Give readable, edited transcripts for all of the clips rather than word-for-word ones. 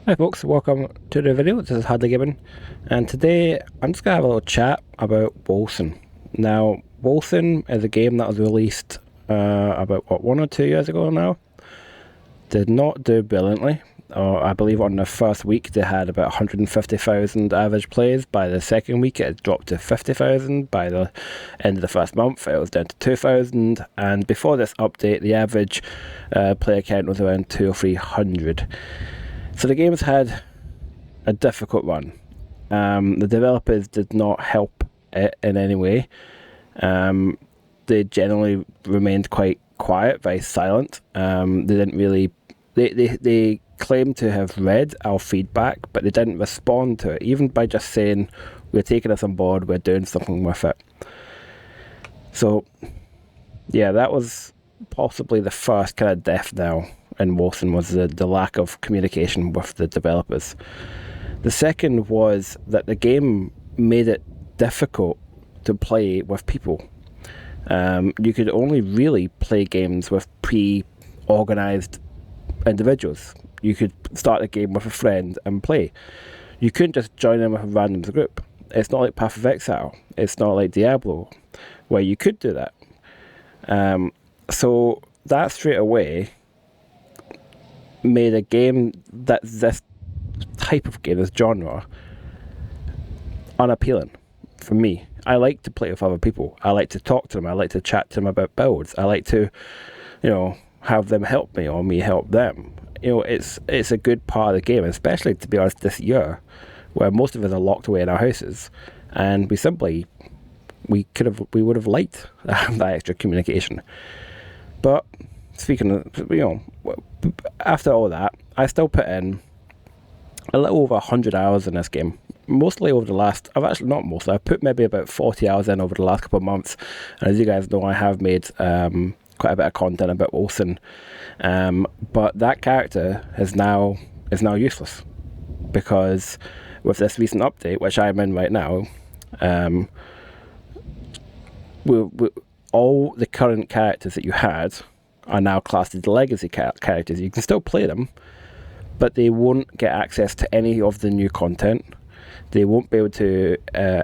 Hi folks, welcome to the video. This is Hadley Gibbon, and today I'm just going to have a little chat about Wolsen. Now, Wolsen is a game that was released about 1 or 2 years ago now. Did not do brilliantly. I believe on the first week they had about 150,000 average plays. By the second week it had dropped to 50,000. By the end of the first month it was down to 2,000. And before this update the average player count was around 200 or 300. So the game's had a difficult run. The developers did not help it in any way. They generally remained quite quiet, very silent. They didn't really. They claimed to have read our feedback, but they didn't respond to it, even by just saying, "We're taking this on board. We're doing something with it." So, yeah, that was possibly the first kind of death knell in Wolsen, was the lack of communication with the developers. The second was that the game made it difficult to play with people. You could only really play games with pre-organised individuals. You could start a game with a friend and play. You couldn't just join in with a random group. It's not like Path of Exile. It's not like Diablo, where you could do that. So that straight away made a game that's this type of game, this genre, unappealing for me. I like to play with other people. I like to talk to them. I like to chat to them about builds. I like to, have them help me or me help them. It's a good part of the game, especially, to be honest, this year, where most of us are locked away in our houses, and we would have liked that extra communication. But speaking of, after all that, I still put in a little over 100 hours in this game. Mostly over the last, I've put maybe about 40 hours in over the last couple of months. And as you guys know, I have made quite a bit of content about Wolsen. But that character is now useless. Because with this recent update, which I'm in right now, all the current characters that you had are now classed as legacy characters. You can still play them, but they won't get access to any of the new content. They won't be able to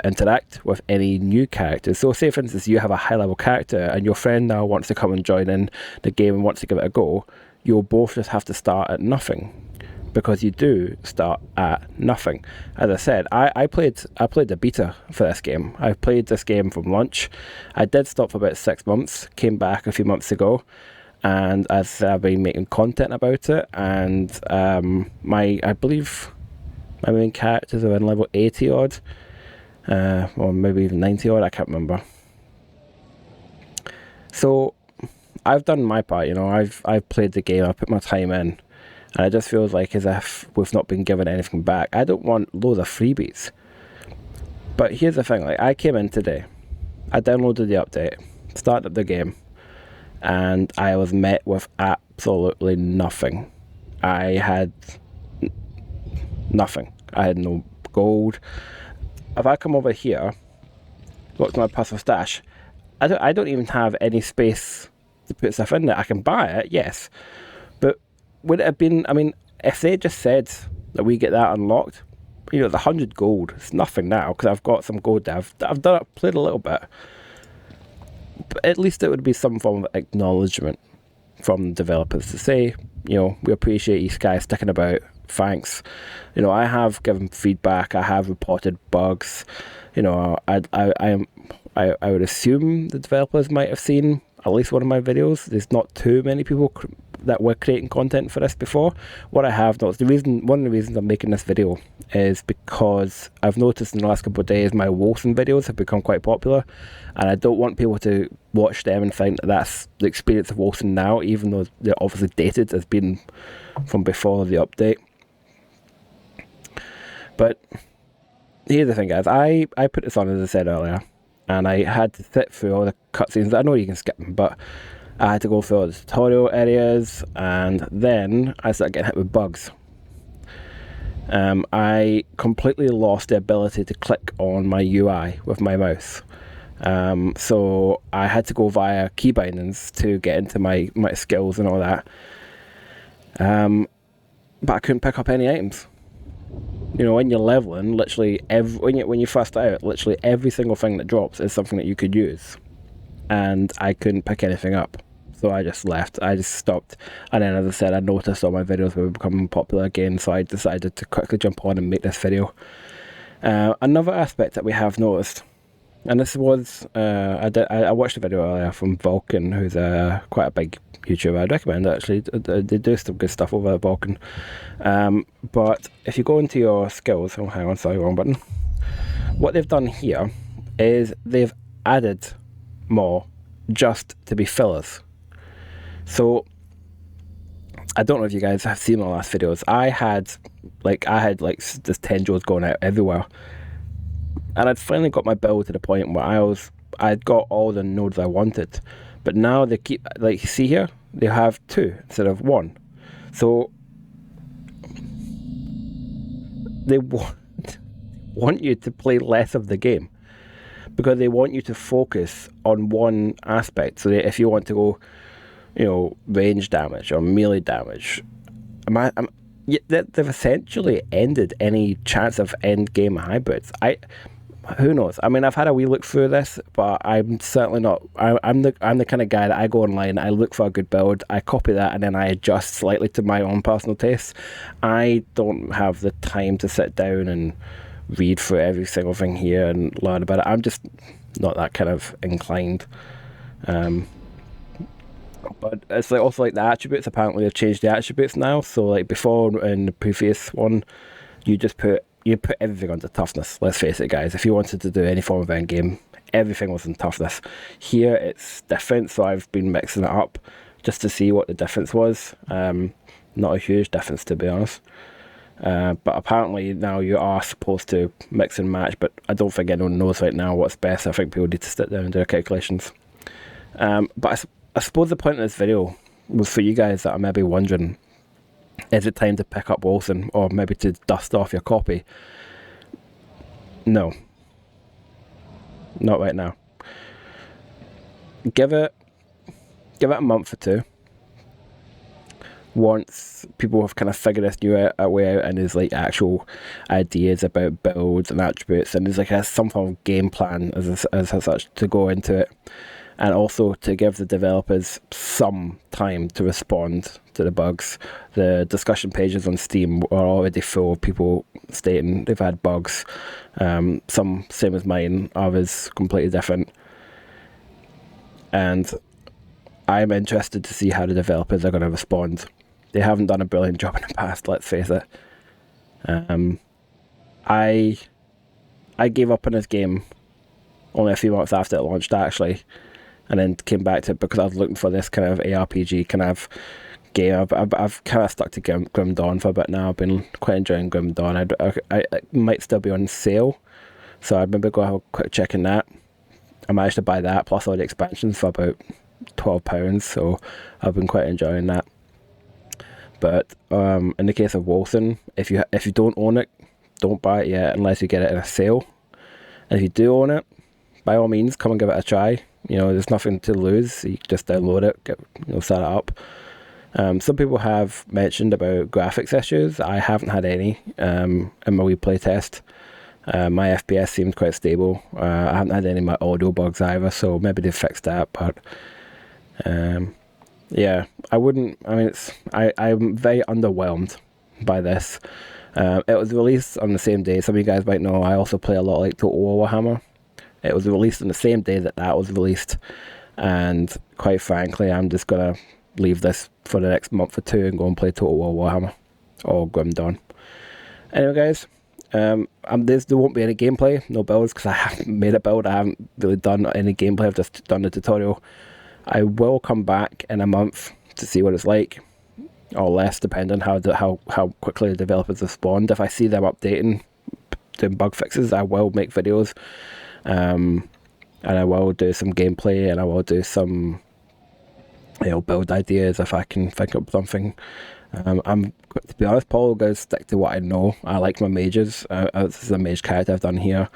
interact with any new characters. So say, for instance, you have a high-level character and your friend now wants to come and join in the game and wants to give it a go, you'll both just have to start at nothing, because you do start at nothing. As I said, I played the beta for this game. I played this game from launch. I did stop for about 6 months, came back a few months ago, and as I've been making content about it, and I believe my main characters are in level 80 odd, or maybe even 90 odd, I can't remember. So I've done my part, I've played the game, I've put my time in, and it just feels like as if we've not been given anything back. I don't want loads of freebies. But here's the thing, I came in today, I downloaded the update, started the game, and I was met with absolutely nothing. I had nothing. I had no gold. If I come over here, look to my personal stash, I don't even have any space to put stuff in there. I can buy it, yes, but would it have been? If they just said that we get that unlocked, the 100 gold, it's nothing now because I've got some gold there. I've done it, played a little bit, but at least it would be some form of acknowledgement from developers to say, we appreciate you guys sticking about. Thanks. I have given feedback. I have reported bugs. I would assume the developers might have seen at least one of my videos. There's not too many people that were creating content for this before. What I have noticed, one of the reasons I'm making this video is because I've noticed in the last couple of days my Wolsen videos have become quite popular, and I don't want people to watch them and think that that's the experience of Wolsen now, even though they're obviously dated as being from before the update. But here's the thing, guys. I put this on, as I said earlier, and I had to sit through all the cutscenes. I know you can skip them, but I had to go through all the tutorial areas, and then I started getting hit with bugs. I completely lost the ability to click on my UI with my mouse. So I had to go via key bindings to get into my skills and all that. but I couldn't pick up any items. You know, when you're leveling, literally when you first start out, literally every single thing that drops is something that you could use, and I couldn't pick anything up. So I just left. I just stopped. And then, as I said, I noticed all my videos were becoming popular again, so I decided to quickly jump on and make this video. Another aspect that we have noticed, and this was, I watched a video earlier from Wolcen, who's quite a big YouTuber. I'd recommend it, actually. They do some good stuff over at Wolcen. But if you go into your skills, oh, hang on, sorry, wrong button. What they've done here is they've added more just to be fillers. So I don't know if you guys have seen my last videos. I had like this tendrils going out everywhere, and I'd finally got my build to the point where I'd got all the nodes I wanted. But now they keep, like, you see here, they have 2 instead of 1. So they want you to play less of the game, because they want you to focus on one aspect. So if you want to go, you know, range damage or melee damage, they've essentially ended any chance of end game hybrids. Who knows? I mean, I've had a wee look through this, but I'm certainly not. I'm the kind of guy that I go online, I look for a good build, I copy that, and then I adjust slightly to my own personal tastes. I don't have the time to sit down and read through every single thing here and learn about it. I'm just not that kind of inclined. But it's like also like the attributes. Apparently they've changed the attributes now. So like before, in the previous one, you put everything onto toughness. Let's face it, guys. If you wanted to do any form of end game, everything was in toughness. Here it's different, so I've been mixing it up just to see what the difference was. Not a huge difference, to be honest. But apparently now you are supposed to mix and match, but I don't think anyone knows right now what's best. I think people need to sit down and do their calculations. But I suppose the point of this video was for you guys that are maybe wondering, is it time to pick up Wolsen, or maybe to dust off your copy? No. Not right now. Give it a month or 2. Once people have kind of figured this new way out, and there's like actual ideas about builds and attributes, and there's like some form of game plan as such to go into it, and also to give the developers some time to respond to the bugs. The discussion pages on Steam are already full of people stating they've had bugs. Some same as mine, others completely different. And I'm interested to see how the developers are going to respond. They haven't done a brilliant job in the past, let's face it. I gave up on this game only a few months after it launched, actually, and then came back to it because I was looking for this kind of ARPG kind of game. I've kind of stuck to Grim Dawn for a bit now. I've been quite enjoying Grim Dawn. I might still be on sale, so I'd maybe go have a quick check in that. I managed to buy that plus all the expansions for about £12, so I've been quite enjoying that. But in the case of Wolsen, if you don't own it, don't buy it yet unless you get it in a sale. And if you do own it, by all means, come and give it a try. You know, there's nothing to lose. You just download it, set it up. Some people have mentioned about graphics issues. I haven't had any in my wee playtest. My FPS seemed quite stable. I haven't had any of my audio bugs either, so maybe they've fixed that. But yeah, I wouldn't. I mean, I'm very underwhelmed by this. It was released on the same day. Some of you guys might know I also play a lot like Total War Warhammer. It was released on the same day that was released, and quite frankly, I'm just gonna leave this for the next month or 2 and go and play Total War Warhammer or Grim Dawn. Anyway, guys, there won't be any gameplay, no builds, because I haven't made a build. I haven't really done any gameplay. I've just done the tutorial. I will come back in a month to see what it's like, or less, depending on how quickly the developers respond. If I see them updating, doing bug fixes, I will make videos. And I will do some gameplay, and I will do some, build ideas if I can think up something. I'm, to be honest, Paul, going to stick to what I know. I like my mages. This is a mage character I've done here.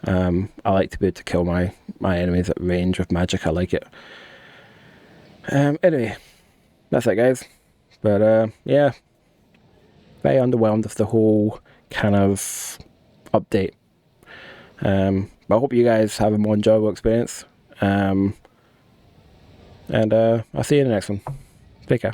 I like to be able to kill my enemies at range with magic. I like it. Anyway, that's it, guys. But yeah, very underwhelmed with the whole kind of update. But I hope you guys have a more enjoyable experience. And I'll see you in the next one. Take care.